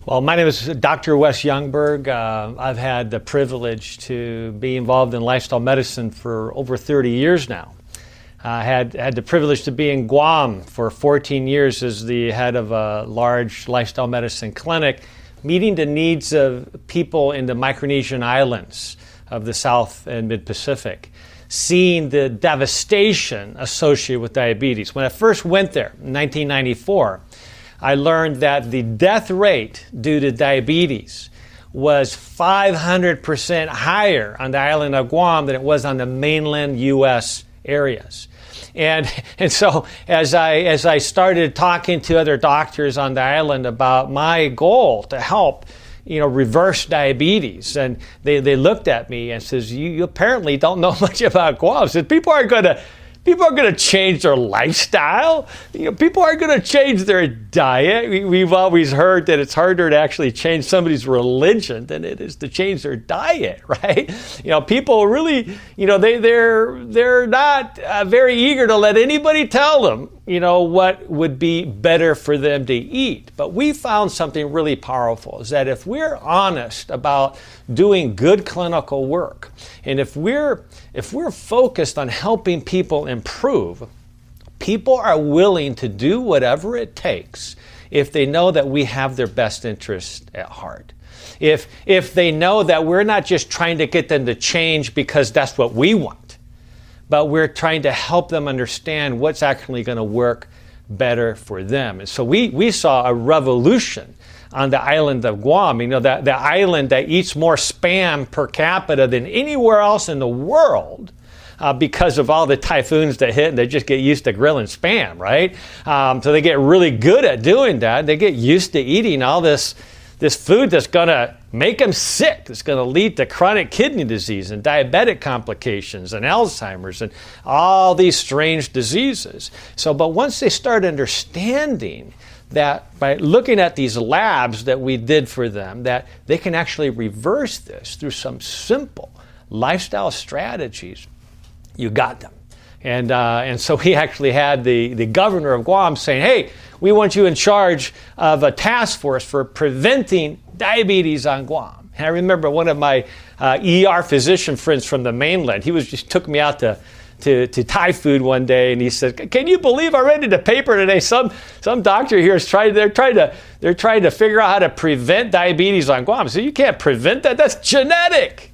Well, my name is Dr. Wes Youngberg. I've had the privilege to be involved in lifestyle medicine for over 30 years now. I had the privilege to be in Guam for 14 years as the head of a large lifestyle medicine clinic, meeting the needs of people in the Micronesian islands of the South and Mid-Pacific, seeing the devastation associated with diabetes. When I first went there in 1994, I learned that the death rate due to diabetes was 500% higher on the island of Guam than it was on the mainland U.S. areas. And so as I started talking to other doctors on the island about my goal to help, reverse diabetes, and they looked at me and says, you apparently don't know much about Guam. I said, people are going to change their lifestyle. People aren't going to change their diet. We've always heard that it's harder to actually change somebody's religion than it is to change their diet, right? People really, they're not very eager to let anybody tell them, what would be better for them to eat. But we found something really powerful, is that if we're honest about doing good clinical work, and if we're focused on helping people improve, people are willing to do whatever it takes if they know that we have their best interest at heart. If they know that we're not just trying to get them to change because that's what we want, but we're trying to help them understand what's actually going to work better for them. And so we saw a revolution on the island of Guam, the island that eats more Spam per capita than anywhere else in the world, because of all the typhoons that hit, and they just get used to grilling Spam, right? So they get really good at doing that. They get used to eating all this food that's going to make them sick. It's going to lead to chronic kidney disease and diabetic complications and Alzheimer's and all these strange diseases. But once they start understanding that by looking at these labs that we did for them, that they can actually reverse this through some simple lifestyle strategies, you got them. And so we actually had the governor of Guam saying, hey, we want you in charge of a task force for preventing diabetes on Guam. And I remember one of my ER physician friends from the mainland, he just took me out to Thai food one day, and he said, can you believe I read in the paper today some doctor here is trying to figure out how to prevent diabetes on Guam. So you can't prevent that, that's genetic.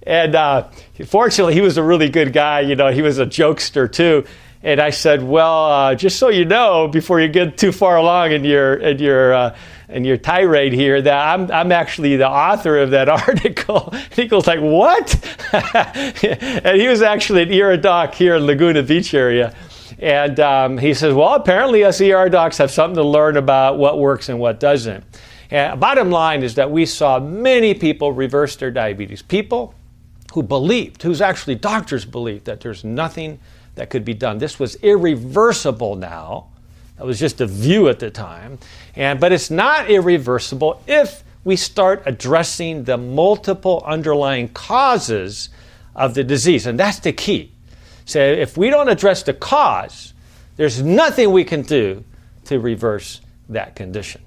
And fortunately, he was a really good guy. He was a jokester too. And I said, well, just so you know, before you get too far along in your tirade here, that I'm actually the author of that article. And he goes like, what? And he was actually an ER doc here in Laguna Beach area. And he says, well, apparently us ER docs have something to learn about what works and what doesn't. And bottom line is that we saw many people reverse their diabetes. People whose actually doctors believed that there's nothing that could be done. This was irreversible now. That was just a view at the time. But it's not irreversible if we start addressing the multiple underlying causes of the disease. And that's the key. So if we don't address the cause, there's nothing we can do to reverse that condition.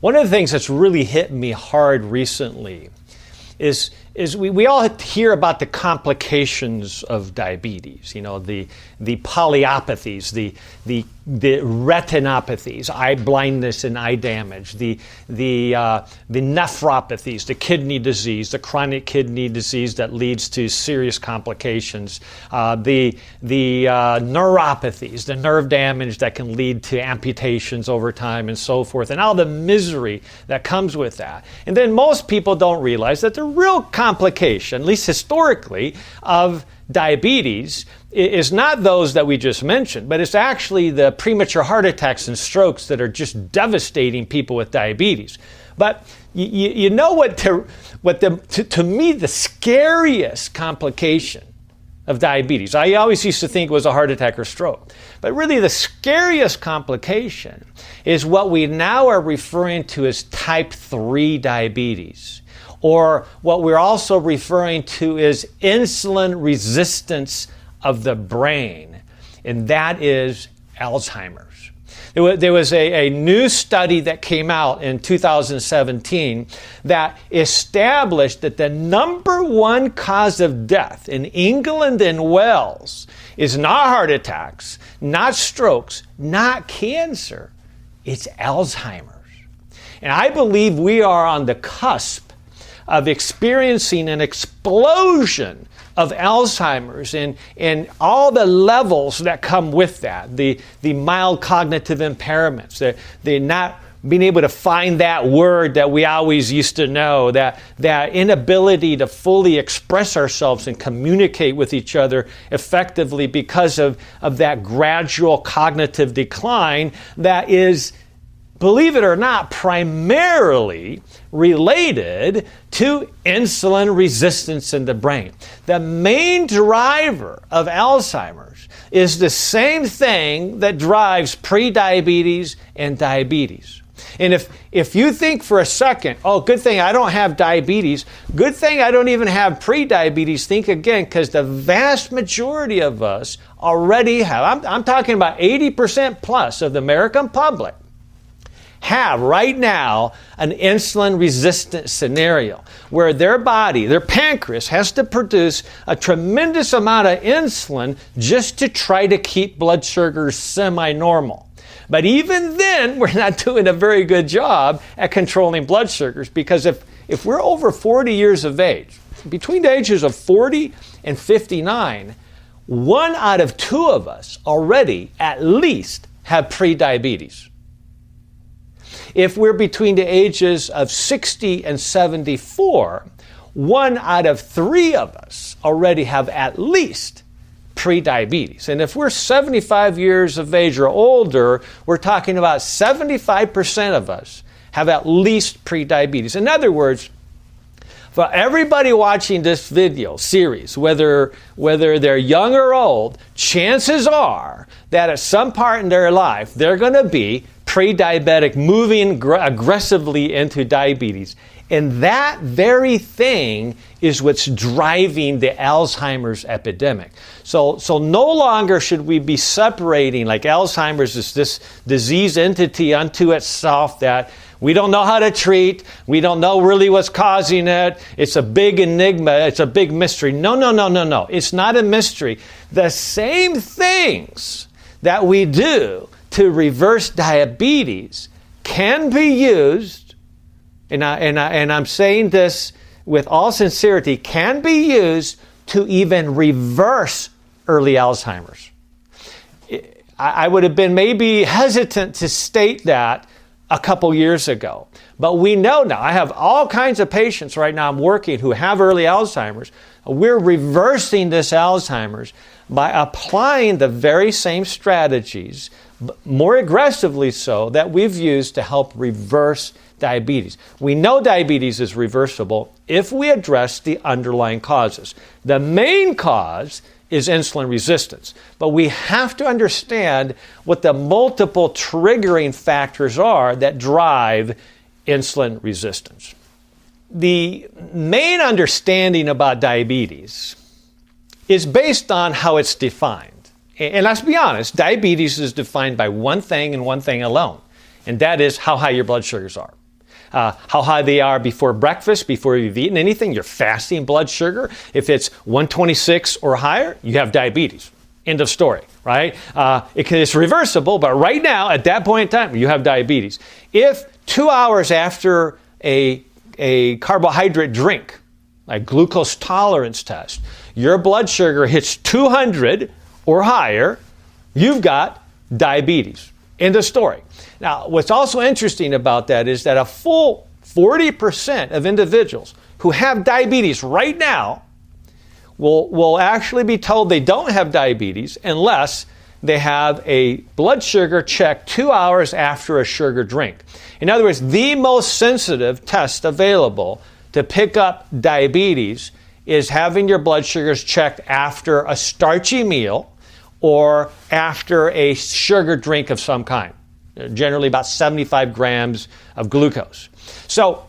One of the things that's really hit me hard recently is we all hear about the complications of diabetes, the polyopathies, the retinopathies, eye blindness and eye damage, the nephropathies, the kidney disease, the chronic kidney disease that leads to serious complications, the neuropathies, the nerve damage that can lead to amputations over time and so forth, and all the misery that comes with that. And then most people don't realize that the real complication, at least historically, of diabetes is not those that we just mentioned, but it's actually the premature heart attacks and strokes that are just devastating people with diabetes. But you know what to me, the scariest complication of diabetes, I always used to think it was a heart attack or stroke. But really the scariest complication is what we now are referring to as type 3 diabetes, or what we're also referring to as insulin resistance of the brain, and that is Alzheimer's. There was a new study that came out in 2017 that established that the number one cause of death in England and Wales is not heart attacks, not strokes, not cancer. It's Alzheimer's. And I believe we are on the cusp of experiencing an explosion of Alzheimer's and all the levels that come with that, the mild cognitive impairments, the not being able to find that word that we always used to know, that inability to fully express ourselves and communicate with each other effectively because of that gradual cognitive decline that is, believe it or not, primarily related to insulin resistance in the brain. The main driver of Alzheimer's is the same thing that drives prediabetes and diabetes. And if you think for a second, oh, good thing I don't have diabetes, good thing I don't even have prediabetes, think again, because the vast majority of us already have, I'm talking about 80% plus of the American public, have right now an insulin-resistant scenario where their body, their pancreas, has to produce a tremendous amount of insulin just to try to keep blood sugars semi-normal. But even then, we're not doing a very good job at controlling blood sugars, because if we're over 40 years of age, between the ages of 40 and 59, 1 out of 2 of us already at least have prediabetes. If we're between the ages of 60 and 74, 1 out of 3 of us already have at least prediabetes. And if we're 75 years of age or older, we're talking about 75% of us have at least prediabetes. In other words, for everybody watching this video series, whether they're young or old, chances are that at some part in their life, they're going to be pre-diabetic, moving aggressively into diabetes. And that very thing is what's driving the Alzheimer's epidemic. So no longer should we be separating, like Alzheimer's is this disease entity unto itself that we don't know how to treat. We don't know really what's causing it. It's a big enigma. It's a big mystery. No. It's not a mystery. The same things that we do to reverse diabetes can be used, and I'm saying this with all sincerity, can be used to even reverse early Alzheimer's. I would have been maybe hesitant to state that a couple years ago. But we know now, I have all kinds of patients right now I'm working who have early Alzheimer's. We're reversing this Alzheimer's by applying the very same strategies, more aggressively so, that we've used to help reverse diabetes. We know diabetes is reversible if we address the underlying causes. The main cause is insulin resistance. But we have to understand what the multiple triggering factors are that drive insulin resistance. The main understanding about diabetes is based on how it's defined. And let's be honest, diabetes is defined by one thing and one thing alone, and that is how high your blood sugars are. How high they are before breakfast, before you've eaten anything, your fasting blood sugar. If it's 126 or higher, you have diabetes. End of story, right? It's reversible, but right now, at that point in time, you have diabetes. If 2 hours after a carbohydrate drink, like glucose tolerance test, your blood sugar hits 200 or higher, you've got diabetes. End of story. Now, what's also interesting about that is that a full 40% of individuals who have diabetes right now will actually be told they don't have diabetes unless they have a blood sugar check 2 hours after a sugar drink. In other words, the most sensitive test available to pick up diabetes is having your blood sugars checked after a starchy meal or after a sugar drink of some kind, generally about 75 grams of glucose. So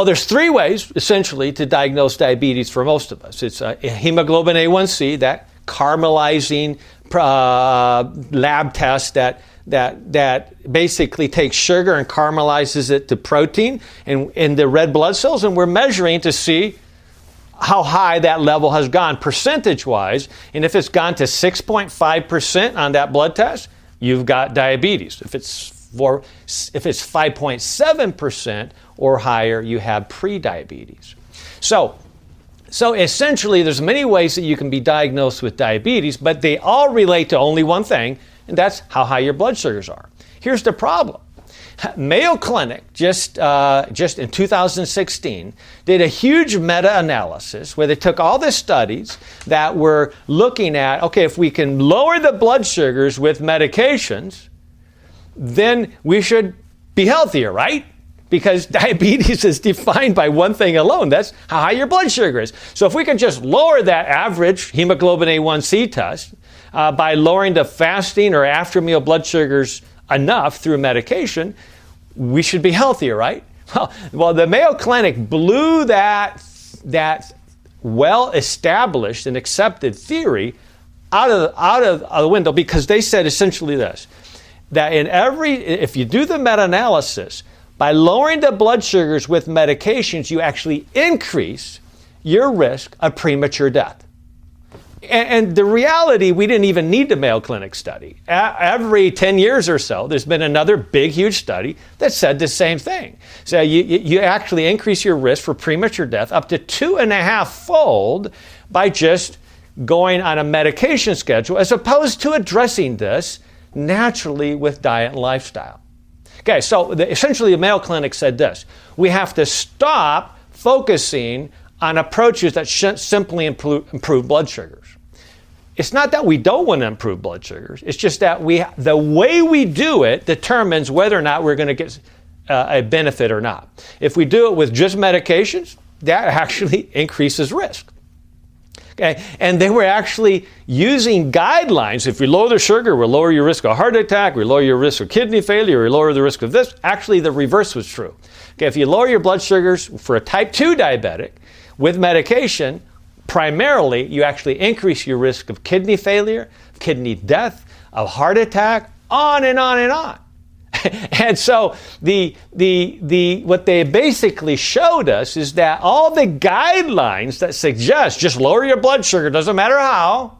there's 3 ways, essentially, to diagnose diabetes for most of us. It's a hemoglobin A1C, that caramelizing lab test that basically takes sugar and caramelizes it to protein in the red blood cells, and we're measuring to see how high that level has gone percentage-wise. And if it's gone to 6.5% on that blood test, you've got diabetes. If it's 5.7% or higher, you have prediabetes. So essentially, there's many ways that you can be diagnosed with diabetes, but they all relate to only one thing, and that's how high your blood sugars are. Here's the problem. Mayo Clinic, just in 2016, did a huge meta-analysis where they took all the studies that were looking at, okay, if we can lower the blood sugars with medications, then we should be healthier, right? Because diabetes is defined by one thing alone. That's how high your blood sugar is. So if we can just lower that average hemoglobin A1C test by lowering the fasting or after meal blood sugars enough through medication, we should be healthier, right? Well, the Mayo Clinic blew that well-established and accepted theory out of the window, because they said essentially this, that if you do the meta-analysis, by lowering the blood sugars with medications, you actually increase your risk of premature death. And the reality, we didn't even need the Mayo Clinic study. Every 10 years or so, there's been another big, huge study that said the same thing. So you actually increase your risk for premature death up to 2.5-fold by just going on a medication schedule, as opposed to addressing this naturally with diet and lifestyle. Okay, so essentially the Mayo Clinic said this: we have to stop focusing on approaches that simply improve blood sugars. It's not that we don't want to improve blood sugars. It's just that the way we do it determines whether or not we're going to get a benefit or not. If we do it with just medications, that actually increases risk. Okay, and they were actually using guidelines. If we lower the sugar, we'll lower your risk of heart attack, we lower your risk of kidney failure, we lower the risk of this. Actually, the reverse was true. Okay, if you lower your blood sugars for a type 2 diabetic with medication, primarily you actually increase your risk of kidney failure, kidney death, of heart attack, on and on and on. And so what they basically showed us is that all the guidelines that suggest just lower your blood sugar, doesn't matter how,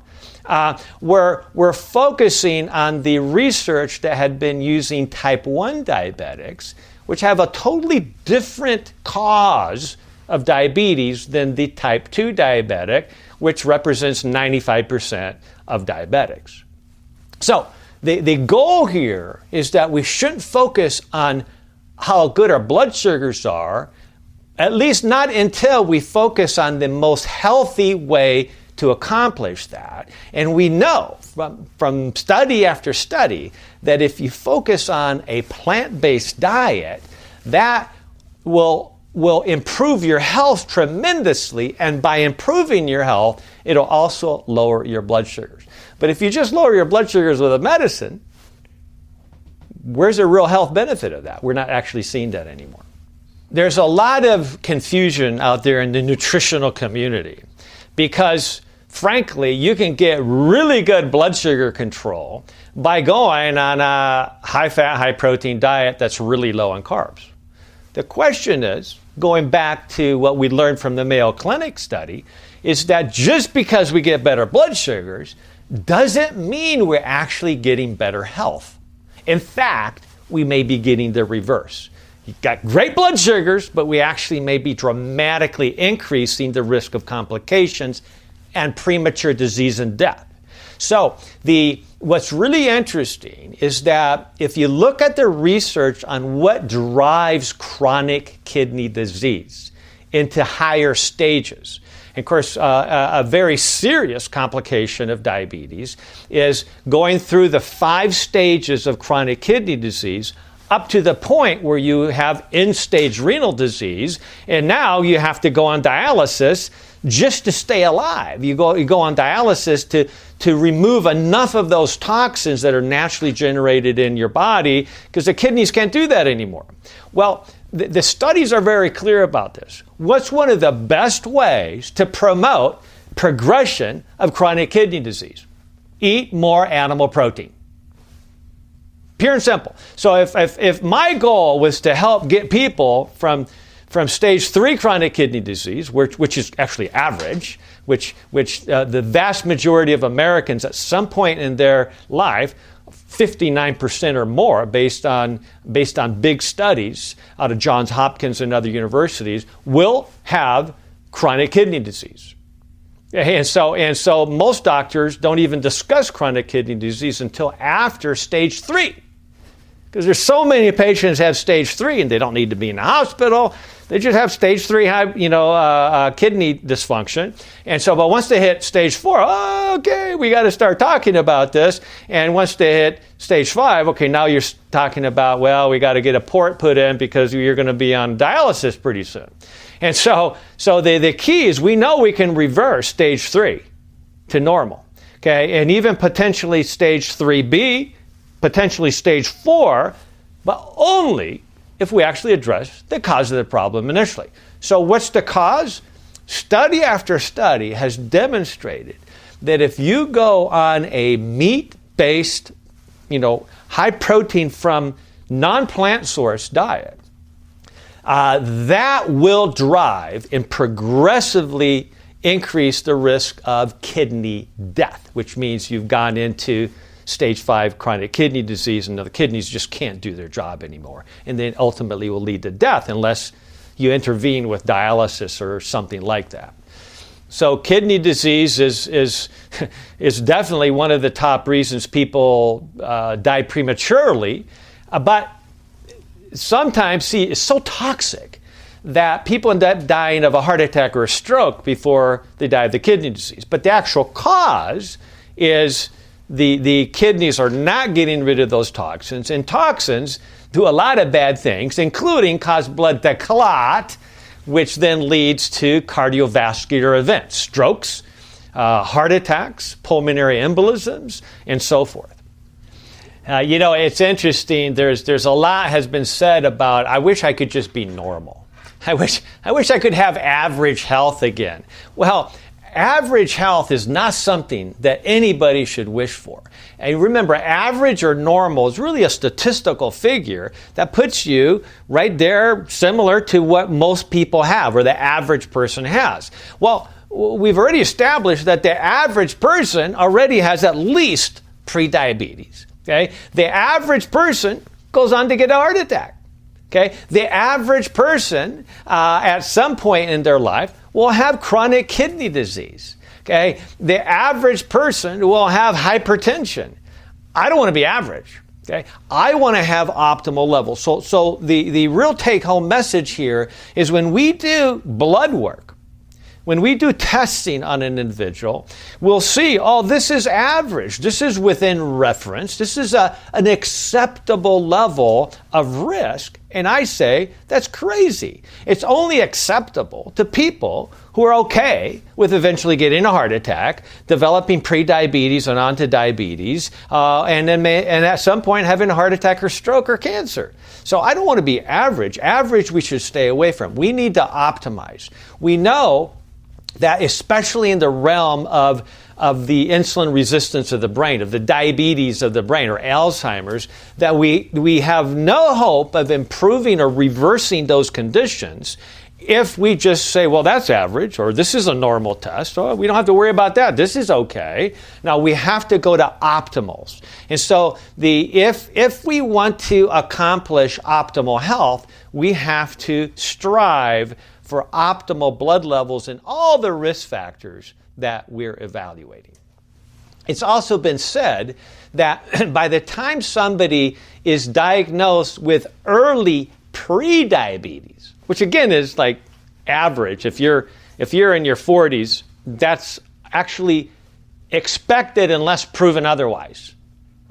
we're focusing on the research that had been using type 1 diabetics, which have a totally different cause of diabetes than the type 2 diabetic, which represents 95% of diabetics. So the goal here is that we shouldn't focus on how good our blood sugars are, at least not until we focus on the most healthy way to accomplish that. And we know from study after study that if you focus on a plant-based diet, that will improve your health tremendously, and by improving your health, it'll also lower your blood sugars. But if you just lower your blood sugars with a medicine, where's the real health benefit of that? We're not actually seeing that anymore. There's a lot of confusion out there in the nutritional community because, frankly, you can get really good blood sugar control by going on a high-fat, high-protein diet that's really low in carbs. The question is, going back to what we learned from the Mayo Clinic study, is that just because we get better blood sugars doesn't mean we're actually getting better health. In fact, we may be getting the reverse. You've got great blood sugars, but we actually may be dramatically increasing the risk of complications and premature disease and death. So what's really interesting is that if you look at the research on what drives chronic kidney disease into higher stages, and of course, a very serious complication of diabetes is going through the 5 stages of chronic kidney disease up to the point where you have end-stage renal disease, and now you have to go on dialysis just to stay alive. You go on dialysis to remove enough of those toxins that are naturally generated in your body, because the kidneys can't do that anymore. Well, the studies are very clear about this. What's one of the best ways to promote progression of chronic kidney disease? eat more animal protein. Pure and simple. So if my goal was to help get people from stage 3 chronic kidney disease, which is actually average, which the vast majority of Americans at some point in their life, 59% or more, based on big studies out of Johns Hopkins and other universities, will have chronic kidney disease. And so most doctors don't even discuss chronic kidney disease until after stage 3. Because there's so many patients have stage 3 and they don't need to be in the hospital. They just have stage 3 kidney dysfunction. And so, but once they hit stage 4, okay, we got to start talking about this. And once they hit stage 5, okay, now you're talking about, well, we got to get a port put in because you're going to be on dialysis pretty soon. And so the key is we know we can reverse stage 3 to normal, okay? And even potentially stage 3B, potentially stage 4, but only if we actually address the cause of the problem initially. So what's the cause? Study after study has demonstrated that if you go on a meat-based, high protein from non-plant source diet, that will drive and progressively increase the risk of kidney death, which means you've gone into stage 5 chronic kidney disease and the kidneys just can't do their job anymore. And then ultimately will lead to death unless you intervene with dialysis or something like that. So kidney disease is definitely one of the top reasons people die prematurely. But sometimes, it's so toxic that people end up dying of a heart attack or a stroke before they die of the kidney disease. But the actual cause is the kidneys are not getting rid of those toxins, and toxins do a lot of bad things, including cause blood to clot, which then leads to cardiovascular events, strokes, heart attacks, pulmonary embolisms, and so forth. It's interesting. There's a lot has been said about, I wish I could just be normal. I wish I could have average health again. Well, average health is not something that anybody should wish for. And remember, average or normal is really a statistical figure that puts you right there similar to what most people have or the average person has. Well, we've already established that the average person already has at least prediabetes. Okay? The average person goes on to get a heart attack. Okay? The average person at some point in their life will have chronic kidney disease. Okay? The average person will have hypertension. I don't want to be average. Okay? I want to have optimal levels. So the real take-home message here is when we do blood work, when we do testing on an individual, we'll see, this is average. This is within reference. This is an acceptable level of risk. And I say, that's crazy. It's only acceptable to people who are okay with eventually getting a heart attack, developing prediabetes and onto diabetes, and at some point having a heart attack or stroke or cancer. So I don't want to be average. Average we should stay away from. We need to optimize. We know that especially in the realm of the insulin resistance of the brain, of the diabetes of the brain or Alzheimer's, that we have no hope of improving or reversing those conditions if we just say, well, that's average, or this is a normal test, or we don't have to worry about that. This is okay. Now we have to go to optimals. And so if we want to accomplish optimal health, we have to strive for optimal blood levels and all the risk factors that we're evaluating. It's also been said that by the time somebody is diagnosed with early prediabetes, which again is like average, if you're in your 40s, that's actually expected unless proven otherwise,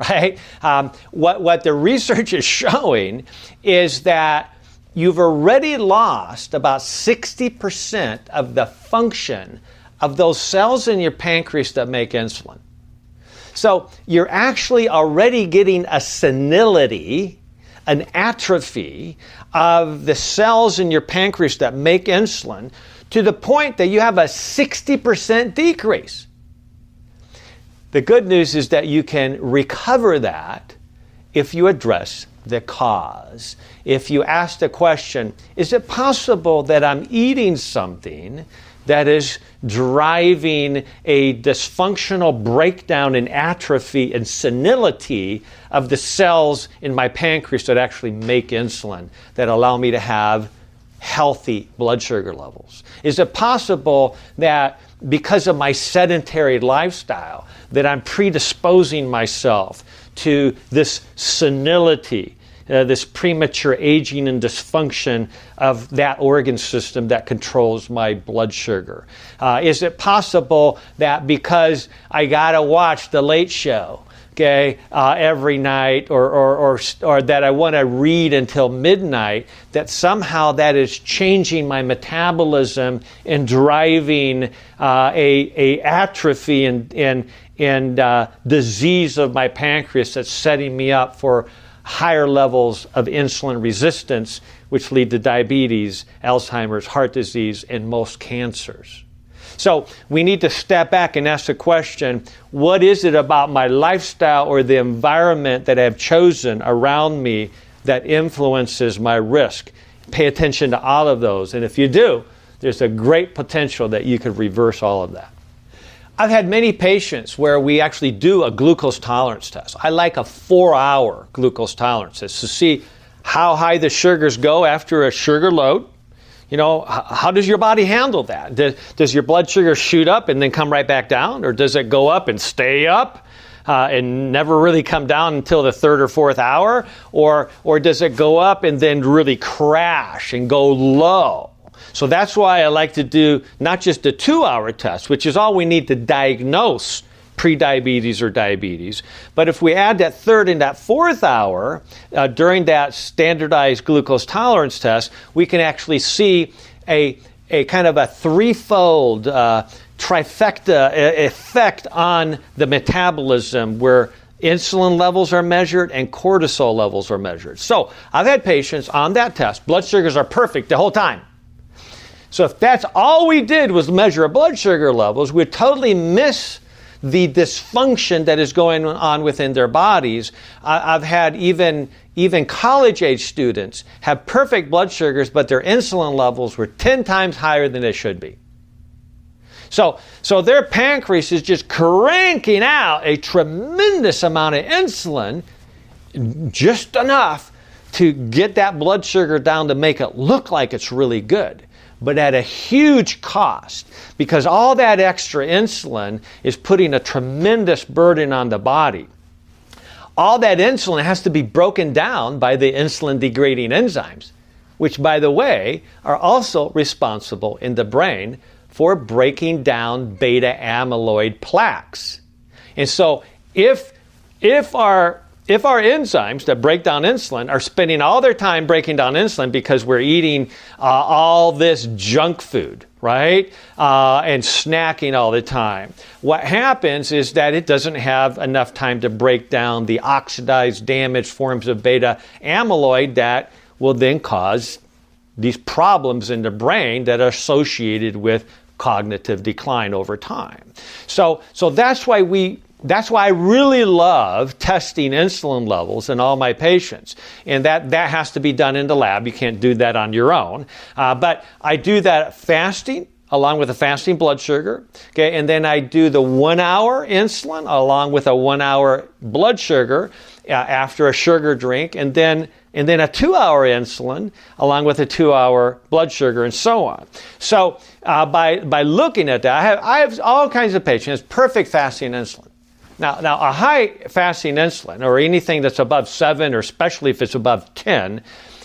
right? What the research is showing is that you've already lost about 60% of the function of those cells in your pancreas that make insulin. So you're actually already getting a senility, an atrophy of the cells in your pancreas that make insulin to the point that you have a 60% decrease. The good news is that you can recover that if you address the cause. If you ask the question, is it possible that I'm eating something that is driving a dysfunctional breakdown and atrophy and senility of the cells in my pancreas that actually make insulin, that allow me to have healthy blood sugar levels? Is it possible that because of my sedentary lifestyle, that I'm predisposing myself to this senility, this premature aging and dysfunction of that organ system that controls my blood sugar? Is it possible that because I gotta watch The Late Show, every night, or that I want to read until midnight, that somehow that is changing my metabolism and driving a atrophy and disease of my pancreas that's setting me up for higher levels of insulin resistance, which lead to diabetes, Alzheimer's, heart disease, and most cancers. So we need to step back and ask the question, what is it about my lifestyle or the environment that I've chosen around me that influences my risk? Pay attention to all of those. And if you do, there's a great potential that you could reverse all of that. I've had many patients where we actually do a glucose tolerance test. I like a 4-hour glucose tolerance test to see how high the sugars go after a sugar load. You know, how does your body handle that? Does your blood sugar shoot up and then come right back down? Or does it go up and stay up and never really come down until the 3rd or 4th hour? Or does it go up and then really crash and go low? So that's why I like to do not just a 2-hour test, which is all we need to diagnose prediabetes or diabetes. But if we add that 3rd and that 4th hour during that standardized glucose tolerance test, we can actually see a kind of a threefold trifecta effect on the metabolism, where insulin levels are measured and cortisol levels are measured. So I've had patients on that test, blood sugars are perfect the whole time. So if that's all we did was measure blood sugar levels, we'd totally miss the dysfunction that is going on within their bodies. I've had even college-age students have perfect blood sugars, but their insulin levels were 10 times higher than they should be. So their pancreas is just cranking out a tremendous amount of insulin, just enough to get that blood sugar down to make it look like it's really good, but at a huge cost, because all that extra insulin is putting a tremendous burden on the body. All that insulin has to be broken down by the insulin-degrading enzymes, which, by the way, are also responsible in the brain for breaking down beta amyloid plaques. And so if our enzymes that break down insulin are spending all their time breaking down insulin because we're eating all this junk food, right? And snacking all the time, what happens is that it doesn't have enough time to break down the oxidized, damaged forms of beta amyloid that will then cause these problems in the brain that are associated with cognitive decline over time. So that's why I really love testing insulin levels in all my patients. And that has to be done in the lab. You can't do that on your own. But I do that fasting, along with a fasting blood sugar. Okay, and then I do the 1-hour insulin along with a 1-hour blood sugar after a sugar drink, and then a 2-hour insulin along with a 2-hour blood sugar, and so on. So by looking at that, I have all kinds of patients, perfect fasting insulin. Now a high fasting insulin, or anything that's above 7, or especially if it's above 10,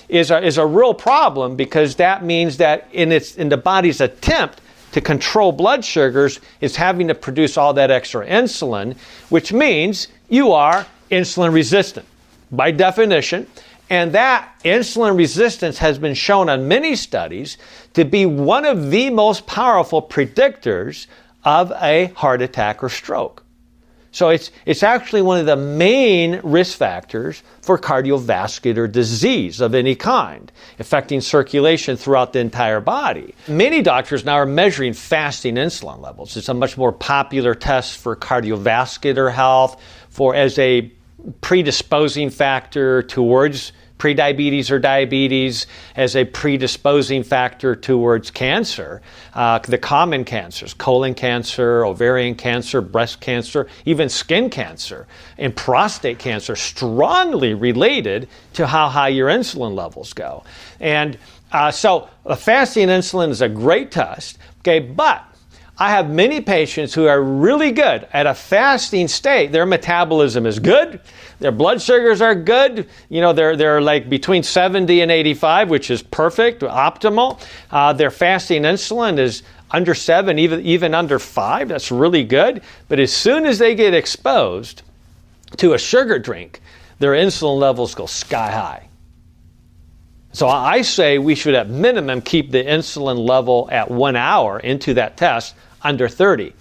is a real problem, because that means that in the body's attempt to control blood sugars, is having to produce all that extra insulin, which means you are insulin resistant by definition. And that insulin resistance has been shown on many studies to be one of the most powerful predictors of a heart attack or stroke. So it's actually one of the main risk factors for cardiovascular disease of any kind, affecting circulation throughout the entire body. Many doctors now are measuring fasting insulin levels. It's a much more popular test for cardiovascular health, as a predisposing factor towards prediabetes or diabetes, as a predisposing factor towards cancer, the common cancers, colon cancer, ovarian cancer, breast cancer, even skin cancer, and prostate cancer, strongly related to how high your insulin levels go. And so a fasting insulin is a great test, okay, but I have many patients who are really good at a fasting state. Their metabolism is good. Their blood sugars are good. You know, they're like between 70 and 85, which is perfect, optimal. Their fasting insulin is under 7, even under 5. That's really good. But as soon as they get exposed to a sugar drink, their insulin levels go sky high. So I say we should at minimum keep the insulin level at 1 hour into that test under 30.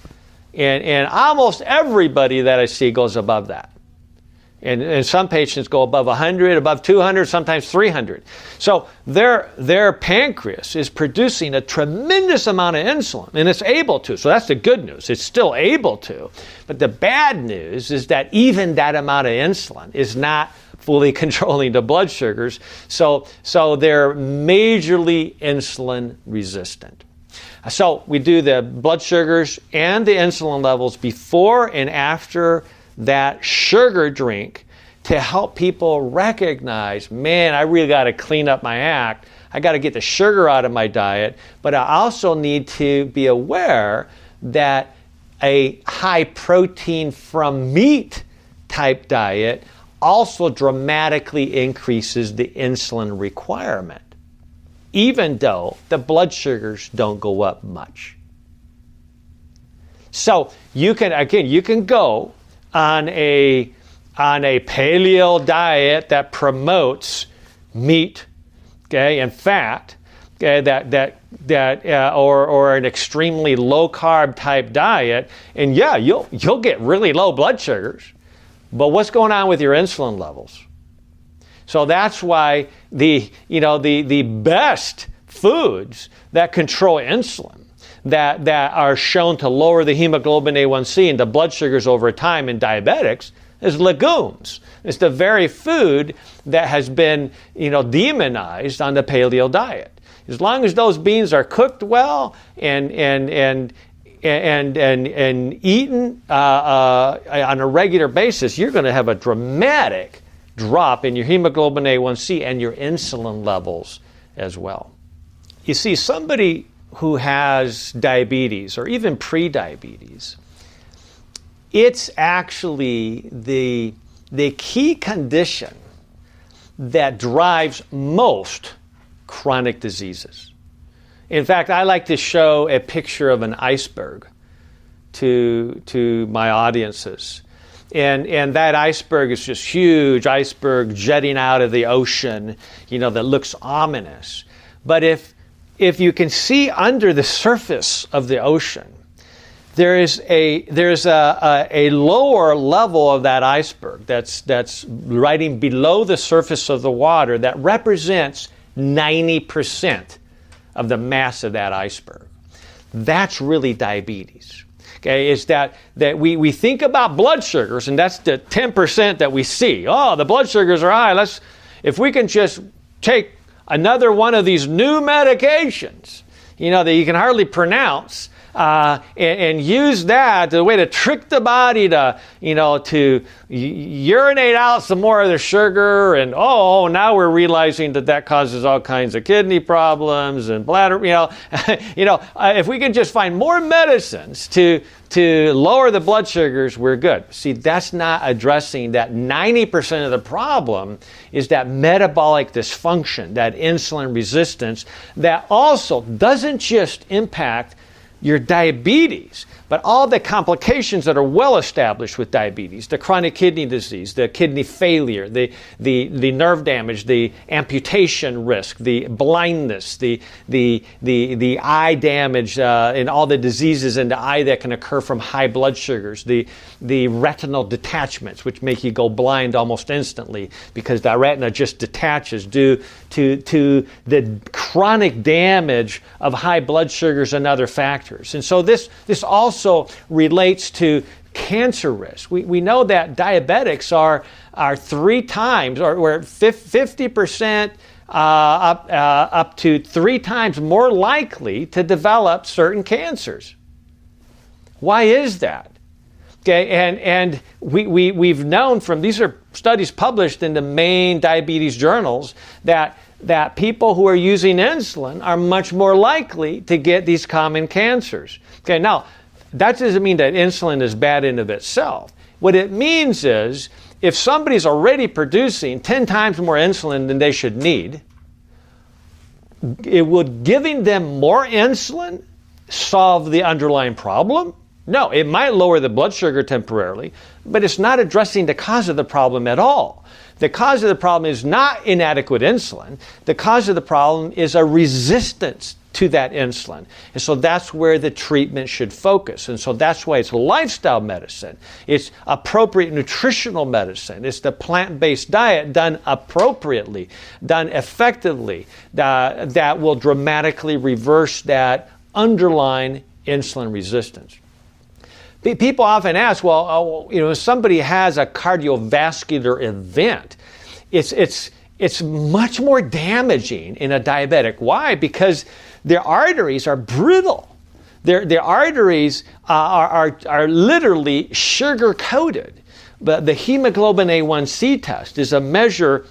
And almost everybody that I see goes above that. And some patients go above 100, above 200, sometimes 300. So their pancreas is producing a tremendous amount of insulin, and it's able to. So that's the good news. It's still able to. But the bad news is that even that amount of insulin is not fully controlling the blood sugars. So they're majorly insulin resistant. So we do the blood sugars and the insulin levels before and after that sugar drink to help people recognize, man, I really got to clean up my act. I got to get the sugar out of my diet, but I also need to be aware that a high protein from meat type diet also dramatically increases the insulin requirement, even though the blood sugars don't go up much. So you can go on a paleo diet that promotes meat, okay, and fat, okay, or an extremely low carb type diet, and yeah, you'll get really low blood sugars. But what's going on with your insulin levels? So that's why the best foods that control insulin, that are shown to lower the hemoglobin A1C and the blood sugars over time in diabetics, is legumes. It's the very food that has been, demonized on the paleo diet. As long as those beans are cooked well and eaten on a regular basis, you're going to have a dramatic drop in your hemoglobin A1C and your insulin levels as well. You see, somebody who has diabetes or even pre-diabetes, it's actually the key condition that drives most chronic diseases. In fact, I like to show a picture of an iceberg to my audiences. And that iceberg is just huge iceberg jetting out of the ocean, that looks ominous. But if you can see under the surface of the ocean, there's a lower level of that iceberg that's riding below the surface of the water that represents 90% of the mass of that iceberg. That's really diabetes. Okay, is that we think about blood sugars, and that's the 10% that we see. Oh, the blood sugars are high. If we can just take another one of these new medications, that you can hardly pronounce, and use that as a way to trick the body to urinate out some more of the sugar, and now we're realizing that causes all kinds of kidney problems and bladder. If we can just find more medicines to lower the blood sugars, we're good. See, that's not addressing that 90% of the problem is that metabolic dysfunction, that insulin resistance, that also doesn't just impact your diabetes, but all the complications that are well established with diabetes, the chronic kidney disease, the kidney failure, the nerve damage, the amputation risk, the blindness, the eye damage, and all the diseases in the eye that can occur from high blood sugars, the retinal detachments, which make you go blind almost instantly because the retina just detaches due to the chronic damage of high blood sugars and other factors. And so this also relates to cancer risk. We know that diabetics are 3 times, or 50% up to 3 times more likely to develop certain cancers. Why is that? Okay, and we've known from, these are studies published in the main diabetes journals, that people who are using insulin are much more likely to get these common cancers. Okay, now, that doesn't mean that insulin is bad in of itself. What it means is, if somebody's already producing 10 times more insulin than they should need, would giving them more insulin solve the underlying problem? No, it might lower the blood sugar temporarily, but it's not addressing the cause of the problem at all. The cause of the problem is not inadequate insulin. The cause of the problem is a resistance to that insulin. And so that's where the treatment should focus. And so that's why it's lifestyle medicine. It's appropriate nutritional medicine. It's the plant-based diet done appropriately, done effectively, that will dramatically reverse that underlying insulin resistance. People often ask, well, if somebody has a cardiovascular event, it's much more damaging in a diabetic. Why? Because their arteries are brittle. Their arteries are literally sugar-coated. But the hemoglobin A1C test is a measure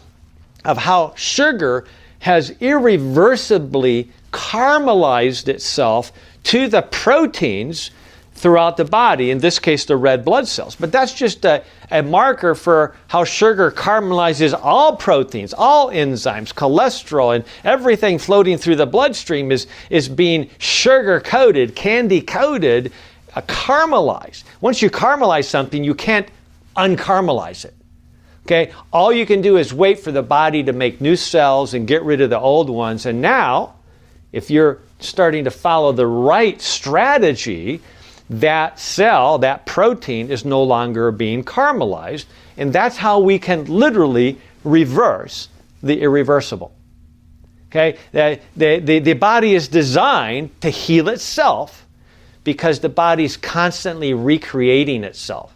of how sugar has irreversibly caramelized itself to the proteins throughout the body, in this case the red blood cells. But that's just a marker for how sugar caramelizes all proteins, all enzymes, cholesterol, and everything floating through the bloodstream is being sugar-coated, candy-coated, caramelized. Once you caramelize something, you can't uncaramelize it. Okay? All you can do is wait for the body to make new cells and get rid of the old ones. And now, if you're starting to follow the right strategy, that cell, that protein, is no longer being caramelized, and that's how we can literally reverse the irreversible. Okay? The body is designed to heal itself because the body's constantly recreating itself.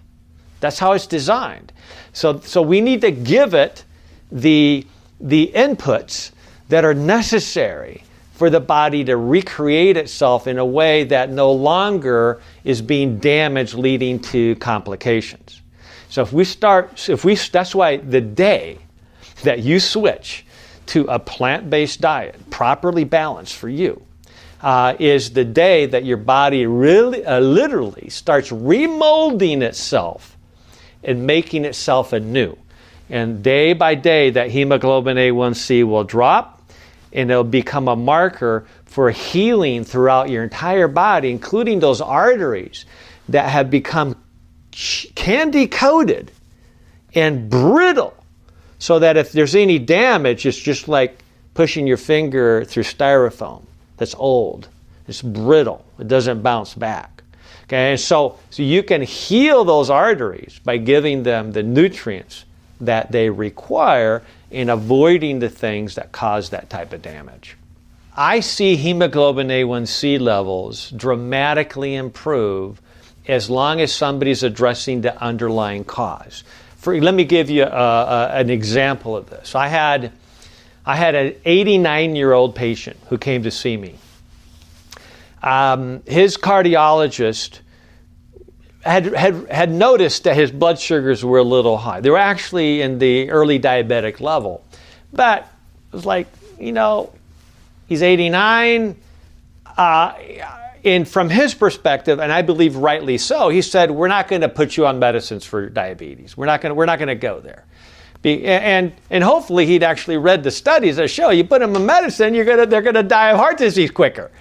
That's how it's designed. So we need to give it the inputs that are necessary for the body to recreate itself in a way that no longer is being damaged, leading to complications. So that's why the day that you switch to a plant-based diet, properly balanced for you, is the day that your body really, literally starts remolding itself and making itself anew. And day by day, that hemoglobin A1C will drop, and it'll become a marker for healing throughout your entire body, including those arteries that have become candy-coated and brittle, so that if there's any damage, it's just like pushing your finger through styrofoam that's old. It's brittle. It doesn't bounce back. Okay, and so you can heal those arteries by giving them the nutrients that they require in avoiding the things that cause that type of damage. I see hemoglobin A1C levels dramatically improve as long as somebody's addressing the underlying cause. Let me give you an example of this. I had an 89-year-old patient who came to see me. His cardiologist had noticed that his blood sugars were a little high. They were actually in the early diabetic level. But it was like, he's 89. And from his perspective, and I believe rightly so, he said, we're not going to put you on medicines for diabetes. We're not going to go there. And hopefully he'd actually read the studies that show you put him in medicine, they're gonna die of heart disease quicker.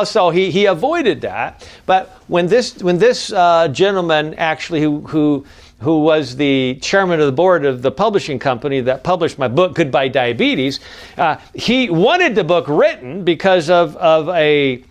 So he avoided that. But when this gentleman actually who was the chairman of the board of the publishing company that published my book, Goodbye Diabetes, he wanted the book written because of a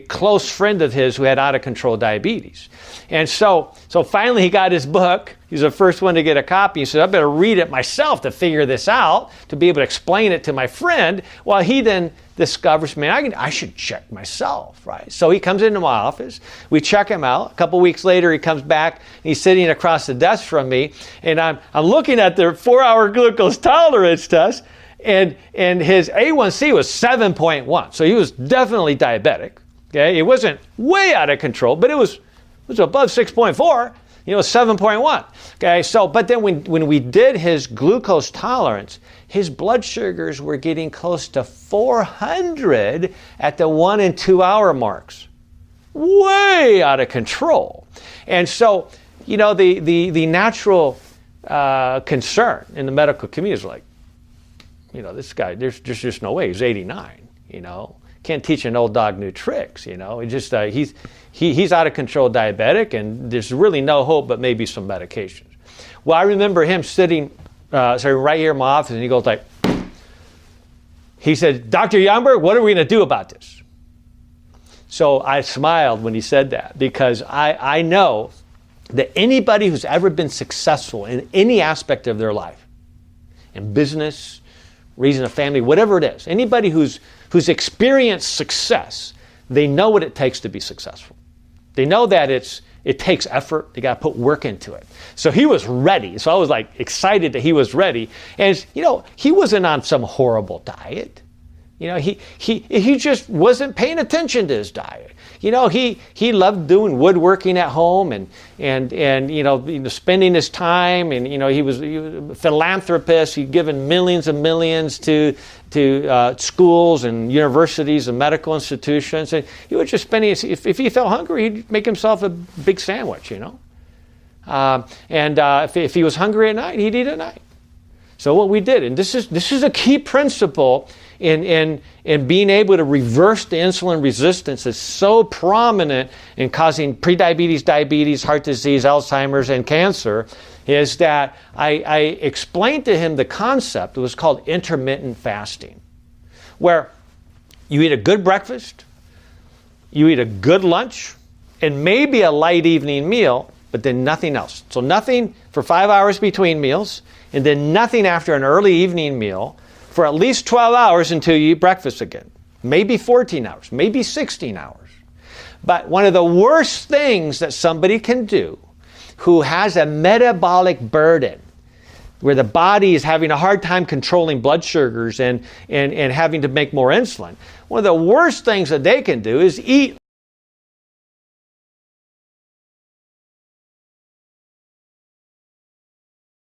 close friend of his who had out of control diabetes. And so finally he got his book. He's the first one to get a copy. He said, I better read it myself to figure this out, to be able to explain it to my friend. Well, he then discovers, man, I should check myself, right? So he comes into my office. We check him out. A couple weeks later, he comes back. And he's sitting across the desk from me. And I'm looking at the 4-hour glucose tolerance test. And his A1C was 7.1. So he was definitely diabetic. Okay, it wasn't way out of control, but it was above 6.4. 7.1. Okay, so but then when we did his glucose tolerance, his blood sugars were getting close to 400 at the 1 and 2 hour marks. Way out of control. And so, the natural concern in the medical community is like, this guy, there's just no way. He's 89, Can't teach an old dog new tricks, he's out of control diabetic, and there's really no hope but maybe some medications. Well, I remember him sitting right here in my office, and he goes like, he said, Dr. Youngberg, what are we going to do about this? So I smiled when he said that, because I know that anybody who's ever been successful in any aspect of their life, in business, raising a family, whatever it is, anybody who's experienced success, they know what it takes to be successful. They know that it takes effort. They got to put work into it. So he was ready. So I was like excited that he was ready. And he wasn't on some horrible diet. He just wasn't paying attention to his diet. He loved doing woodworking at home and spending his time, and he was a philanthropist. He'd given millions and millions to schools and universities and medical institutions, and he was just spending. If he felt hungry, he'd make himself a big sandwich, if he was hungry at night, he'd eat at night. So what we did, and this is a key principle in being able to reverse the insulin resistance that's so prominent in causing prediabetes, diabetes, heart disease, Alzheimer's, and cancer, is that I explained to him the concept. It was called intermittent fasting, where you eat a good breakfast, you eat a good lunch, and maybe a light evening meal, but then nothing else. So nothing for 5 hours between meals, and then nothing after an early evening meal for at least 12 hours until you eat breakfast again. Maybe 14 hours, maybe 16 hours. But one of the worst things that somebody can do who has a metabolic burden, where the body is having a hard time controlling blood sugars and having to make more insulin, one of the worst things that they can do is eat